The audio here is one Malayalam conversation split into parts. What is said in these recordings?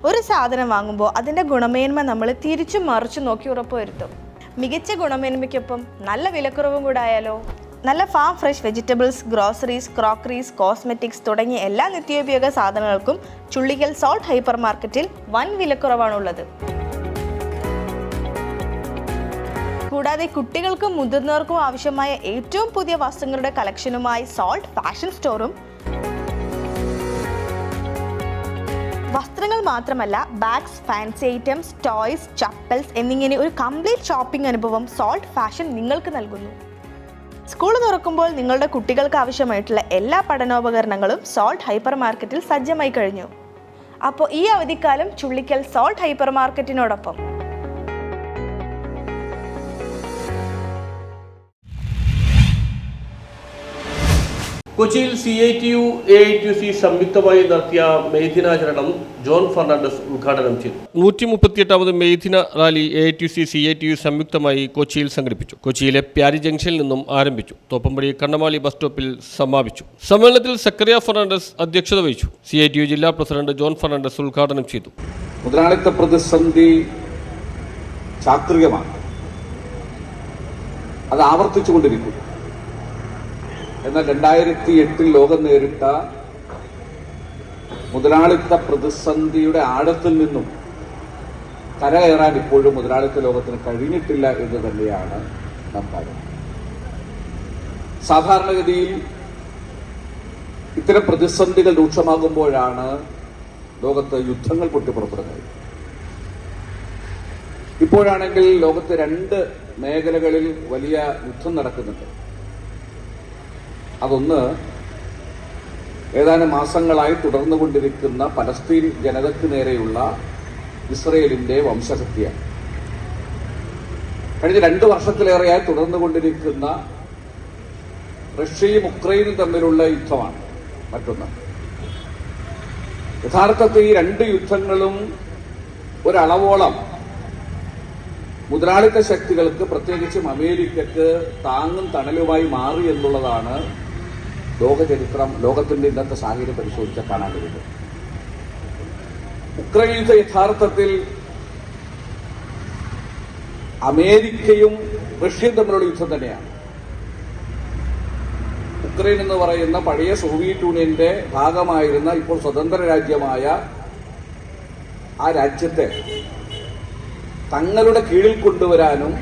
ഒരു സാധനം വാങ്ങുമ്പോൾ അതിൻ്റെ ഗുണമേന്മ നമ്മൾ തിരിച്ചു മറിച്ചു നോക്കി ഉറപ്പുവരുത്തും. മികച്ച ഗുണമേന്മയ്ക്കൊപ്പം നല്ല വിലക്കുറവും കൂടെ ആയാലോ? നല്ല farm fresh vegetables, groceries, crockeries, cosmetics തുടങ്ങിയ എല്ലാ നിത്യോപയോഗ സാധനങ്ങൾക്കും ചുള്ളിക്കൽ സോൾട്ട് ഹൈപ്പർ മാർക്കറ്റിൽ വൻ വിലക്കുറവാണുള്ളത്. കൂടാതെ കുട്ടികൾക്കും മുതിർന്നവർക്കും ആവശ്യമായ ഏറ്റവും പുതിയ വസ്ത്രങ്ങളുടെ കളക്ഷനുമായി സോൾട്ട് ഫാഷൻ സ്റ്റോറും, വസ്ത്രങ്ങൾ മാത്രമല്ല bags, fancy items, toys, chappals എന്നിങ്ങനെ ഒരു കംപ്ലീറ്റ് ഷോപ്പിംഗ് അനുഭവം സോൾട്ട് ഫാഷൻ നിങ്ങൾക്ക് നൽകുന്നു. സ്കൂൾ തുറക്കുമ്പോൾ നിങ്ങളുടെ കുട്ടികൾക്ക് ആവശ്യമായിട്ടുള്ള എല്ലാ പഠനോപകരണങ്ങളും സോൾട്ട് ഹൈപ്പർ മാർക്കറ്റിൽ സജ്ജമായി കഴിഞ്ഞു. അപ്പോൾ ഈ അവധിക്കാലം ചുള്ളിക്കൽ സോൾട്ട് ഹൈപ്പർ മാർക്കറ്റിനോടൊപ്പം. കൊച്ചിയിൽ CITU AITUC സംയുക്തമായി നടത്തിയ മെയ്ദിനാചരണം ജോൺ ഫെർണാണ്ടസ് ഉദ്ഘാടനം ചെയ്തു. 138ാമത് മെയ്ദിന റാലി AITUC CITU സംയുക്തമായി കൊച്ചിയിൽ സംഘടിപ്പിച്ചു. കൊച്ചിയിലെ പ്യാരി ജംഗ്ഷനിൽ നിന്നും ആരംഭിച്ചു. തോപ്പമ്പടി കണ്ണമാലി ബസ് സ്റ്റോപ്പിൽ സമാപിച്ചു. സമ്മേളനത്തിൽ സക്കറിയ ഫെർണാണ്ടസ് അധ്യക്ഷത വഹിച്ചു. CITU ജില്ലാ പ്രസിഡന്റ് ജോൺ ഫെർണാണ്ടസ് ഉദ്ഘാടനം ചെയ്തു. മുതലാളിത്ത പ്രതിസന്ധി ചാക്രികമാണ്, അത് ആവർത്തിച്ചുകൊണ്ടിരിക്കുന്നു. എന്നാൽ 2008 ലോകം നേരിട്ട മുതലാളിത്ത പ്രതിസന്ധിയുടെ ആഴത്തിൽ നിന്നും കരകയറാൻ ഇപ്പോഴും മുതലാളിത്ത ലോകത്തിന് കഴിഞ്ഞിട്ടില്ല എന്ന് തന്നെയാണ് നാം പറയുന്നത്. സാധാരണഗതിയിൽ ഇത്തരം പ്രതിസന്ധികൾ രൂക്ഷമാകുമ്പോഴാണ് ലോകത്ത് യുദ്ധങ്ങൾ പൊട്ടിപ്പുറപ്പെടുന്നത്. ഇപ്പോഴാണെങ്കിൽ ലോകത്ത് 2 മേഖലകളിൽ വലിയ യുദ്ധം നടക്കുന്നുണ്ട്. അതൊന്ന് ഏതാനും മാസങ്ങളായി തുടർന്നുകൊണ്ടിരിക്കുന്ന പലസ്തീൻ ജനതയ്ക്ക് നേരെയുള്ള ഇസ്രയേലിന്റെ വംശഹത്യയാണ്. കഴിഞ്ഞ 2 വർഷത്തിലേറെയായി തുടർന്നുകൊണ്ടിരിക്കുന്ന റഷ്യയും ഉക്രൈനും തമ്മിലുള്ള യുദ്ധമാണ് മറ്റൊന്ന്. യഥാർത്ഥത്തിൽ ഈ 2 യുദ്ധങ്ങളും ഒരളവോളം മുതലാളിത്ത ശക്തികൾക്ക്, പ്രത്യേകിച്ചും അമേരിക്കക്ക് താങ്ങും തണലുമായി മാറി എന്നുള്ളതാണ് ലോകചരിത്രം, ലോകത്തിന്റെ ഇന്നത്തെ സാഹചര്യം പരിശോധിച്ചാൽ കാണാൻ കഴിയുന്നത്. ഉക്രൈൻ യുദ്ധം യഥാർത്ഥത്തിൽ അമേരിക്കയും റഷ്യയും തമ്മിലുള്ള യുദ്ധം തന്നെയാണ്. ഉക്രൈൻ എന്ന് പറയുന്ന പഴയ സോവിയറ്റ് യൂണിയന്റെ ഭാഗമായിരുന്ന ഇപ്പോൾ സ്വതന്ത്ര രാജ്യമായ ആ രാജ്യത്തെ തങ്ങളുടെ കീഴിൽ കൊണ്ടുവരാനും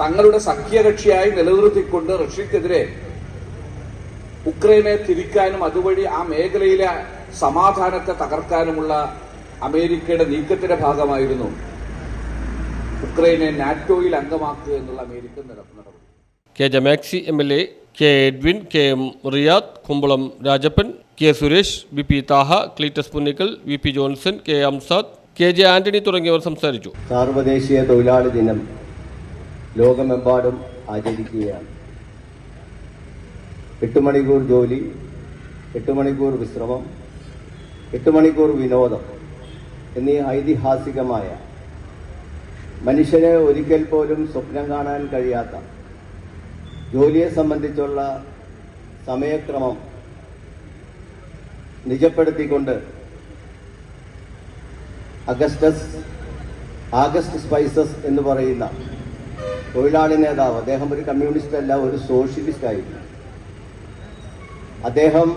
തങ്ങളുടെ സഖ്യകക്ഷിയായി നിലനിർത്തിക്കൊണ്ട് റഷ്യക്കെതിരെ ഉക്രൈനെ തിരിക്കാനും അതുവഴി ആ മേഖലയിലെ സമാധാനത്തെ തകർക്കാനുമുള്ള അമേരിക്കയുടെ നീക്കത്തിന്റെ ഭാഗമായിരുന്നു ഉക്രൈനെ നാറ്റോയിൽ അംഗമാക്കുക എന്നുള്ള അമേരിക്കൻ നടപടി. കെ ജമാക്സി MLA, K Edwin, KM Riyad, Kumbalam Rajappan, K Suresh, BP Thaha, Cletus Punnikkal, VP Johnson, K Amsad, KJ Antony തുടങ്ങിയവർ സംസാരിച്ചു. സാർവദേശീയ തൊഴിലാളി ദിനം ലോകമെമ്പാടും ആചരിക്കുകയാണ്. 8 മണിക്കൂർ ജോലി, 8 മണിക്കൂർ വിശ്രമം, 8 മണിക്കൂർ വിനോദം എന്നീ ഐതിഹാസികമായ, മനുഷ്യന് ഒരിക്കൽ പോലും സ്വപ്നം കാണാൻ കഴിയാത്ത ജോലിയെ സംബന്ധിച്ചുള്ള സമയക്രമം നിജപ്പെടുത്തിക്കൊണ്ട് ആഗസ്റ്റ് സ്പൈസസ് എന്ന് പറയുന്ന തൊഴിലാളി നേതാവ്, അദ്ദേഹം ഒരു കമ്മ്യൂണിസ്റ്റ് അല്ല, ഒരു സോഷ്യലിസ്റ്റ് ആയിരുന്നു. അദ്ദേഹം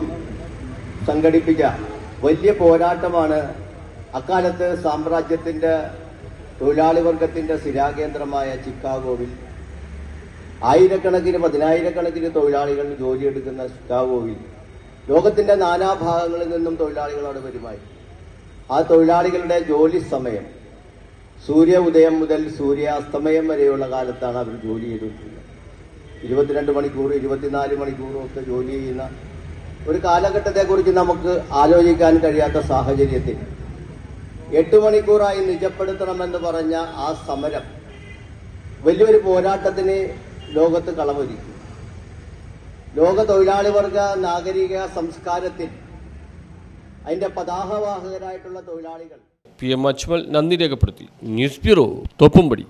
സംഘടിപ്പിച്ച വലിയ പോരാട്ടമാണ് അക്കാലത്ത് സാമ്രാജ്യത്തിന്റെ തൊഴിലാളി വർഗത്തിന്റെ സ്ഥിരാകേന്ദ്രമായ ചിക്കാഗോവിൽ ആയിരക്കണക്കിന് 10,000-കണക്കിന് തൊഴിലാളികൾ ജോലിയെടുക്കുന്ന ചിക്കാഗോവിൽ ലോകത്തിന്റെ നാനാഭാഗങ്ങളിൽ നിന്നും തൊഴിലാളികൾ അവിടെ വരുമായി. ആ തൊഴിലാളികളുടെ ജോലി സമയം സൂര്യ ഉദയം മുതൽ സൂര്യാസ്തമയം വരെയുള്ള കാലത്താണ് അവർ ജോലി ചെയ്തുകൊണ്ടിരുന്നത്. 22 മണിക്കൂർ 24 മണിക്കൂറും ഒക്കെ ജോലി ചെയ്യുന്ന ഒരു കാലഘട്ടത്തെക്കുറിച്ച് നമുക്ക് ആലോചിക്കാൻ കഴിയാത്ത സാഹചര്യത്തിൽ 8 മണിക്കൂറായി നിജപ്പെടുത്തണമെന്ന് പറഞ്ഞ ആ സമരം വലിയൊരു പോരാട്ടത്തിന് ലോകത്ത് കളമൊരുക്കി. ലോക തൊഴിലാളി വർഗ നാഗരിക സംസ്കാരത്തിൽ അതിന്റെ പതാകവാഹകരായിട്ടുള്ള തൊഴിലാളികൾ PM അജ്മൽ നന്ദി രേഖപ്പെടുത്തി. News bureau, Thoppumpady.